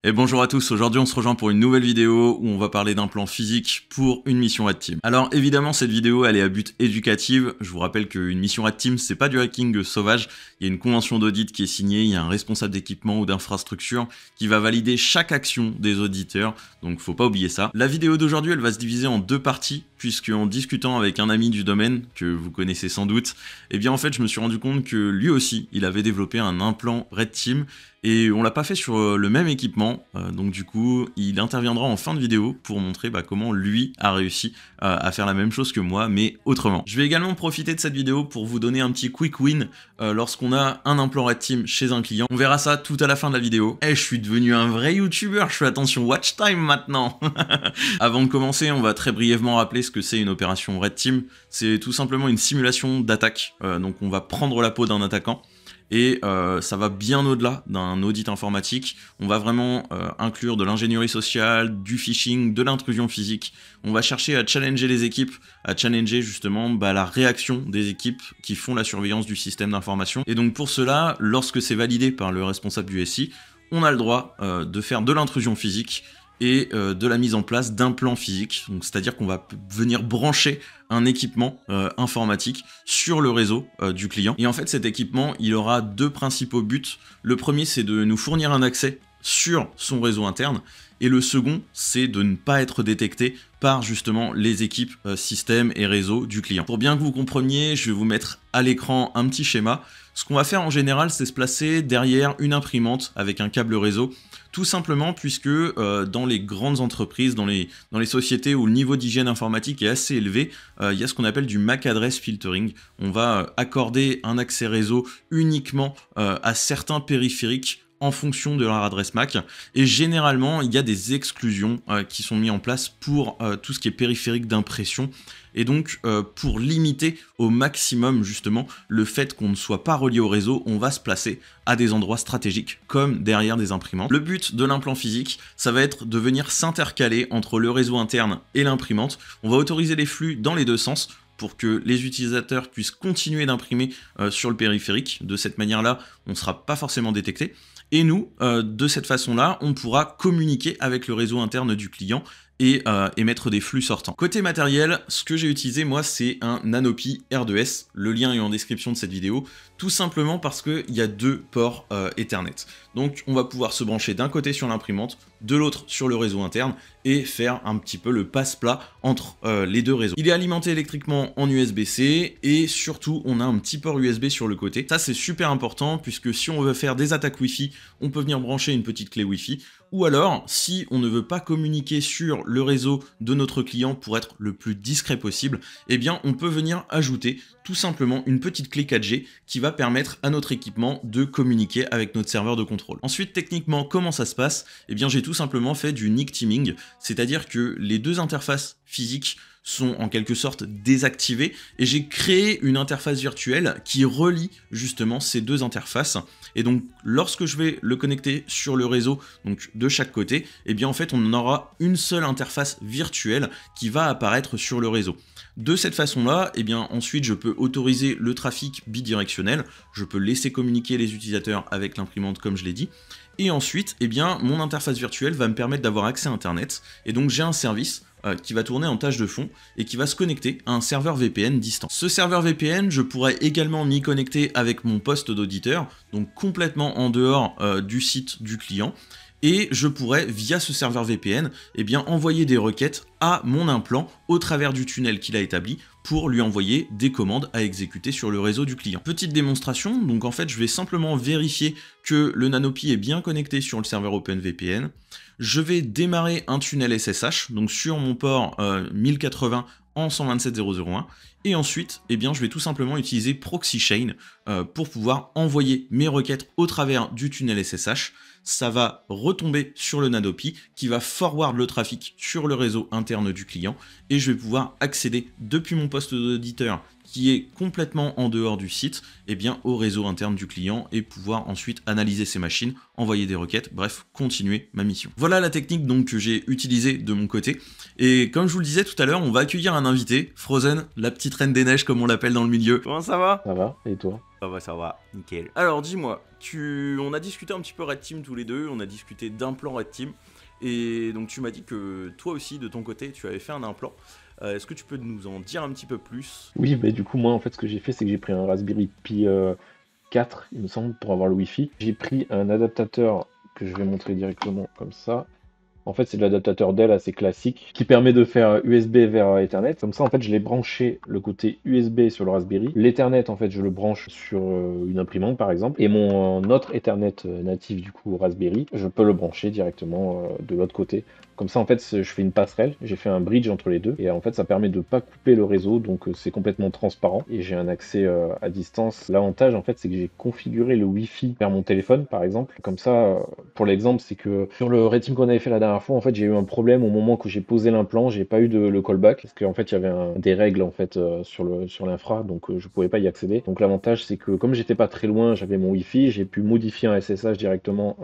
Et bonjour à tous, aujourd'hui on se rejoint pour une nouvelle vidéo où on va parler d'un plan physique pour une mission Red Team. Alors évidemment cette vidéo elle est à but éducatif, je vous rappelle qu'une mission Red Team c'est pas du hacking sauvage, il y a une convention d'audit qui est signée, il y a un responsable d'équipement ou d'infrastructure qui va valider chaque action des auditeurs, donc faut pas oublier ça. La vidéo d'aujourd'hui elle va se diviser en deux parties, puisque en discutant avec un ami du domaine, que vous connaissez sans doute, eh bien en fait je me suis rendu compte que lui aussi il avait développé un implant Red Team, et on l'a pas fait sur le même équipement, donc du coup il interviendra en fin de vidéo pour montrer comment lui a réussi à faire la même chose que moi mais autrement. Je vais également profiter de cette vidéo pour vous donner un petit quick win lorsqu'on a un implant Red Team chez un client. On verra ça tout à la fin de la vidéo. Je suis devenu un vrai youtubeur, je fais attention watch time maintenant. Avant de commencer, on va très brièvement rappeler ce que c'est une opération Red Team. C'est tout simplement une simulation d'attaque, donc on va prendre la peau d'un attaquant. Et ça va bien au-delà d'un audit informatique. On va vraiment inclure de l'ingénierie sociale, du phishing, de l'intrusion physique. On va chercher à challenger les équipes, à challenger justement la réaction des équipes qui font la surveillance du système d'information. Et donc pour cela, lorsque c'est validé par le responsable du SI, on a le droit de faire de l'intrusion physique et de la mise en place d'un plan physique, c'est-à-dire qu'on va venir brancher un équipement informatique sur le réseau du client. Et en fait cet équipement il aura deux principaux buts. Le premier c'est de nous fournir un accès sur son réseau interne, et le second c'est de ne pas être détecté par justement les équipes système et réseau du client. Pour bien que vous compreniez, je vais vous mettre à l'écran un petit schéma. Ce qu'on va faire en général c'est se placer derrière une imprimante avec un câble réseau, tout simplement puisque dans les grandes entreprises, dans les sociétés où le niveau d'hygiène informatique est assez élevé, il y a ce qu'on appelle du MAC address filtering. On va accorder un accès réseau uniquement à certains périphériques en fonction de leur adresse MAC, et généralement il y a des exclusions qui sont mises en place pour tout ce qui est périphérique d'impression, et donc pour limiter au maximum justement le fait qu'on ne soit pas relié au réseau, on va se placer à des endroits stratégiques comme derrière des imprimantes. Le but de l'implant physique, ça va être de venir s'intercaler entre le réseau interne et l'imprimante. On va autoriser les flux dans les deux sens pour que les utilisateurs puissent continuer d'imprimer sur le périphérique. De cette manière-là, on ne sera pas forcément détecté. Et nous, de cette façon-là, on pourra communiquer avec le réseau interne du client et émettre des flux sortants. Côté matériel, ce que j'ai utilisé moi c'est un Nanopi R2S, le lien est en description de cette vidéo, tout simplement parce qu'il y a deux ports Ethernet. Donc on va pouvoir se brancher d'un côté sur l'imprimante, de l'autre sur le réseau interne, et faire un petit peu le passe-plat entre les deux réseaux. Il est alimenté électriquement en USB-C, et surtout on a un petit port USB sur le côté. Ça c'est super important, puisque si on veut faire des attaques Wi-Fi, on peut venir brancher une petite clé Wi-Fi, ou alors, si on ne veut pas communiquer sur le réseau de notre client pour être le plus discret possible, eh bien on peut venir ajouter tout simplement une petite clé 4G qui va permettre à notre équipement de communiquer avec notre serveur de contrôle. Ensuite, techniquement, comment ça se passe? Eh bien j'ai tout simplement fait du NIC teaming, c'est-à-dire que les deux interfaces physiques sont en quelque sorte désactivées, et j'ai créé une interface virtuelle qui relie justement ces deux interfaces. Et donc lorsque je vais le connecter sur le réseau, donc de chaque côté, eh bien en fait on aura une seule interface virtuelle qui va apparaître sur le réseau. De cette façon-là, eh bien ensuite je peux autoriser le trafic bidirectionnel, je peux laisser communiquer les utilisateurs avec l'imprimante comme je l'ai dit, et ensuite eh bien mon interface virtuelle va me permettre d'avoir accès à internet, et donc j'ai un service qui va tourner en tâche de fond et qui va se connecter à un serveur VPN distant. Ce serveur VPN, je pourrais également m'y connecter avec mon poste d'auditeur, donc complètement en dehors du site du client, et je pourrais, via ce serveur VPN, eh bien, envoyer des requêtes à mon implant au travers du tunnel qu'il a établi pour lui envoyer des commandes à exécuter sur le réseau du client. Petite démonstration, donc en fait je vais simplement vérifier que le Nanopi est bien connecté sur le serveur OpenVPN. Je vais démarrer un tunnel SSH, donc sur mon port 1080 en 127.0.0.1, et ensuite eh bien, je vais tout simplement utiliser ProxyChain pour pouvoir envoyer mes requêtes au travers du tunnel SSH. Ça va retomber sur le Nanopi qui va forward le trafic sur le réseau interne du client, et je vais pouvoir accéder depuis mon poste d'auditeur qui est complètement en dehors du site, eh bien, au réseau interne du client, et pouvoir ensuite analyser ces machines, envoyer des requêtes, bref, continuer ma mission. Voilà la technique donc que j'ai utilisée de mon côté, et comme je vous le disais tout à l'heure, on va accueillir un invité, Frozen, la petite reine des neiges comme on l'appelle dans le milieu. Comment ça va? Ça va, et toi? Ça va, nickel. Alors dis-moi, on a discuté un petit peu Red Team tous les deux, on a discuté d'implant Red Team, et donc tu m'as dit que toi aussi de ton côté tu avais fait un implant. Est-ce que tu peux nous en dire un petit peu plus? Oui, bah du coup, moi, en fait, ce que j'ai fait, c'est que j'ai pris un Raspberry Pi 4, il me semble, pour avoir le Wi-Fi. J'ai pris un adaptateur que je vais montrer directement comme ça. En fait, c'est de l'adaptateur Dell assez classique qui permet de faire USB vers Ethernet. Comme ça, en fait, je l'ai branché le côté USB sur le Raspberry. L'Ethernet, en fait, je le branche sur une imprimante, par exemple. Et mon autre Ethernet natif, du coup, Raspberry, je peux le brancher directement de l'autre côté. Comme ça, en fait, je fais une passerelle. J'ai fait un bridge entre les deux. Et en fait, ça permet de ne pas couper le réseau. Donc, c'est complètement transparent. Et j'ai un accès à distance. L'avantage, en fait, c'est que j'ai configuré le Wi-Fi vers mon téléphone, par exemple. Comme ça, pour l'exemple, c'est que sur le Red Team qu'on avait fait la dernière fois, en fait, j'ai eu un problème au moment que j'ai posé l'implant, j'ai pas eu le callback parce qu'en fait, il y avait des règles en fait sur l'infra, donc je pouvais pas y accéder. Donc l'avantage, c'est que comme j'étais pas très loin, j'avais mon Wi-Fi, j'ai pu modifier un SSH directement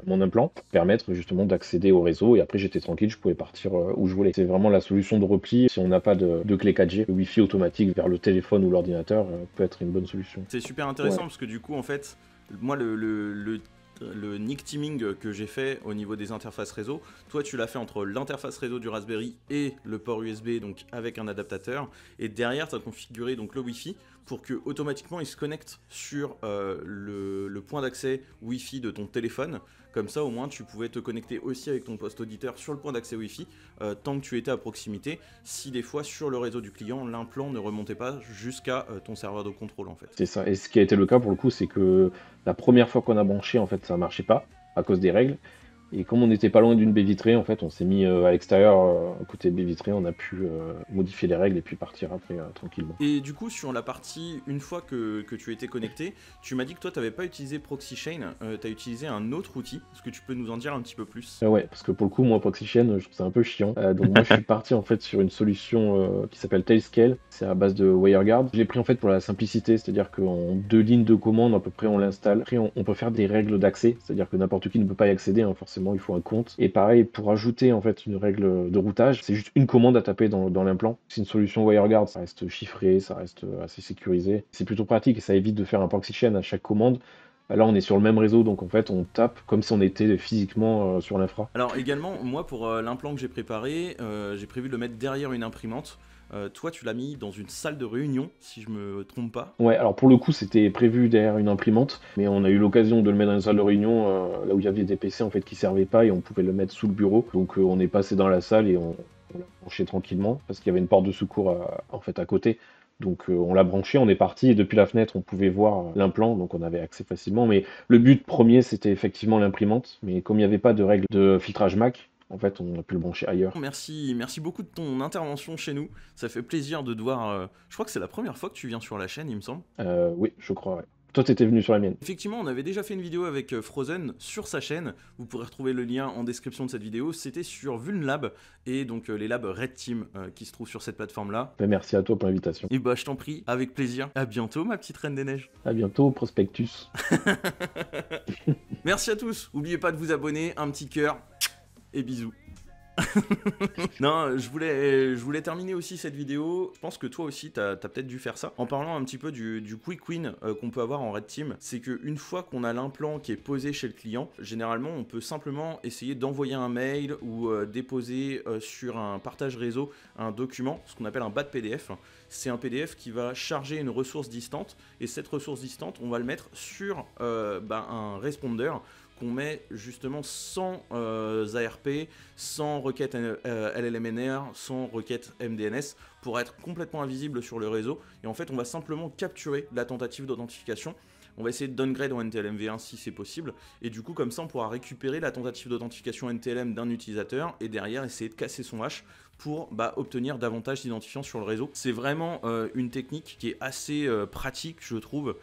mon implant pour permettre justement d'accéder au réseau et après j'étais tranquille, je pouvais partir où je voulais. C'est vraiment la solution de repli si on n'a pas de clé 4G. Le Wi-Fi automatique vers le téléphone ou l'ordinateur peut être une bonne solution. C'est super intéressant Ouais. parce que du coup en fait, moi le nick teaming que j'ai fait au niveau des interfaces réseau, toi tu l'as fait entre l'interface réseau du Raspberry et le port USB, donc avec un adaptateur, et derrière tu as configuré donc le Wi-Fi pour que automatiquement il se connecte sur le point d'accès Wi-Fi de ton téléphone. Comme ça au moins tu pouvais te connecter aussi avec ton poste auditeur sur le point d'accès Wi-Fi tant que tu étais à proximité, si des fois sur le réseau du client l'implant ne remontait pas jusqu'à ton serveur de contrôle en fait. C'est ça. Et ce qui a été le cas pour le coup, c'est que la première fois qu'on a branché, en fait, ça marchait pas à cause des règles. Et comme on n'était pas loin d'une baie vitrée, en fait, on s'est mis à l'extérieur, à côté de baie vitrée, on a pu modifier les règles et puis partir après tranquillement. Et du coup, sur la partie, une fois que tu étais connecté, tu m'as dit que toi, tu n'avais pas utilisé ProxyChain, tu as utilisé un autre outil. Est-ce que tu peux nous en dire un petit peu plus? Ouais, parce que pour le coup, moi, ProxyChain, je trouve ça un peu chiant. Donc moi, je suis parti en fait sur une solution qui s'appelle Tailscale. C'est à base de WireGuard. Je l'ai pris en fait pour la simplicité, c'est-à-dire qu'en 2 lignes de commande, à peu près, on l'installe. Après, on peut faire des règles d'accès, c'est-à-dire que n'importe qui ne peut pas y accéder, hein, forcément, il faut un compte. Et pareil, pour ajouter en fait une règle de routage, c'est juste une commande à taper dans l'implant. C'est une solution WireGuard, ça reste chiffré, ça reste assez sécurisé. C'est plutôt pratique et ça évite de faire un ProxyChain à chaque commande. Là, on est sur le même réseau, donc en fait, on tape comme si on était physiquement sur l'infra. Alors également, moi, pour l'implant que j'ai préparé, j'ai prévu de le mettre derrière une imprimante. Toi, tu l'as mis dans une salle de réunion, si je me trompe pas. Ouais, alors pour le coup, c'était prévu derrière une imprimante, mais on a eu l'occasion de le mettre dans une salle de réunion, là où il y avait des PC en fait qui servaient pas et on pouvait le mettre sous le bureau. Donc on est passé dans la salle et on l'a branché tranquillement parce qu'il y avait une porte de secours en fait à côté. Donc on l'a branché, on est parti et depuis la fenêtre on pouvait voir l'implant, donc on avait accès facilement. Mais le but premier c'était effectivement l'imprimante, mais comme il n'y avait pas de règle de filtrage Mac, en fait on a pu le brancher ailleurs. Merci beaucoup de ton intervention chez nous. Ça fait plaisir de te voir. Je crois que c'est la première fois que tu viens sur la chaîne, il me semble. Oui, je crois, ouais. Toi t'étais venu sur la mienne. Effectivement, on avait déjà fait une vidéo avec Frozen sur sa chaîne. Vous pourrez retrouver le lien en description de cette vidéo. C'était sur VulnLab et donc les labs Red Team qui se trouvent sur cette plateforme-là. Ben, merci à toi pour l'invitation. Et bah, je t'en prie, avec plaisir. À bientôt, ma petite Reine des Neiges. À bientôt, Prospectus. Merci à tous. N'oubliez pas de vous abonner, un petit cœur et bisous. Non, je voulais terminer aussi cette vidéo. Je pense que toi aussi, t'as peut-être dû faire ça. En parlant un petit peu du quick win qu'on peut avoir en Red Team, c'est qu'une fois qu'on a l'implant qui est posé chez le client, généralement, on peut simplement essayer d'envoyer un mail ou déposer sur un partage réseau un document, ce qu'on appelle un BAT PDF. C'est un PDF qui va charger une ressource distante et cette ressource distante, on va le mettre sur un responder qu'on met justement sans ARP, sans requête LLMNR, sans requête MDNS, pour être complètement invisible sur le réseau. Et en fait, on va simplement capturer la tentative d'authentification. On va essayer de downgrade en NTLM v1 si c'est possible. Et du coup, comme ça, on pourra récupérer la tentative d'authentification NTLM d'un utilisateur et derrière essayer de casser son hash pour obtenir davantage d'identifiants sur le réseau. C'est vraiment une technique qui est assez pratique, je trouve.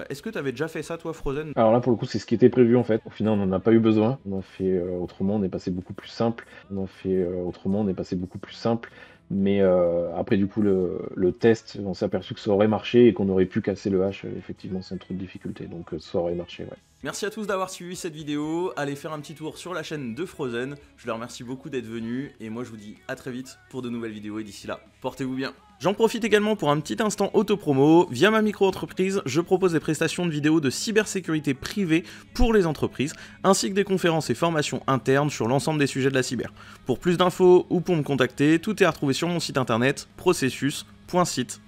Est-ce que tu avais déjà fait ça, toi, Frozen? Alors là, pour le coup, c'est ce qui était prévu en fait. Au final, on n'en a pas eu besoin. On a fait autrement, on est passé beaucoup plus simple. On a fait autrement, on est passé beaucoup plus simple. Mais après, du coup, le test, on s'est aperçu que ça aurait marché et qu'on aurait pu casser le hash effectivement sans trop de difficultés. Donc ça aurait marché, ouais. Merci à tous d'avoir suivi cette vidéo, allez faire un petit tour sur la chaîne de Frozen, je leur remercie beaucoup d'être venus, et moi je vous dis à très vite pour de nouvelles vidéos, et d'ici là, portez-vous bien. J'en profite également pour un petit instant auto-promo, via ma micro-entreprise, je propose des prestations de vidéos de cybersécurité privée pour les entreprises, ainsi que des conférences et formations internes sur l'ensemble des sujets de la cyber. Pour plus d'infos ou pour me contacter, tout est à retrouver sur mon site internet processus.site.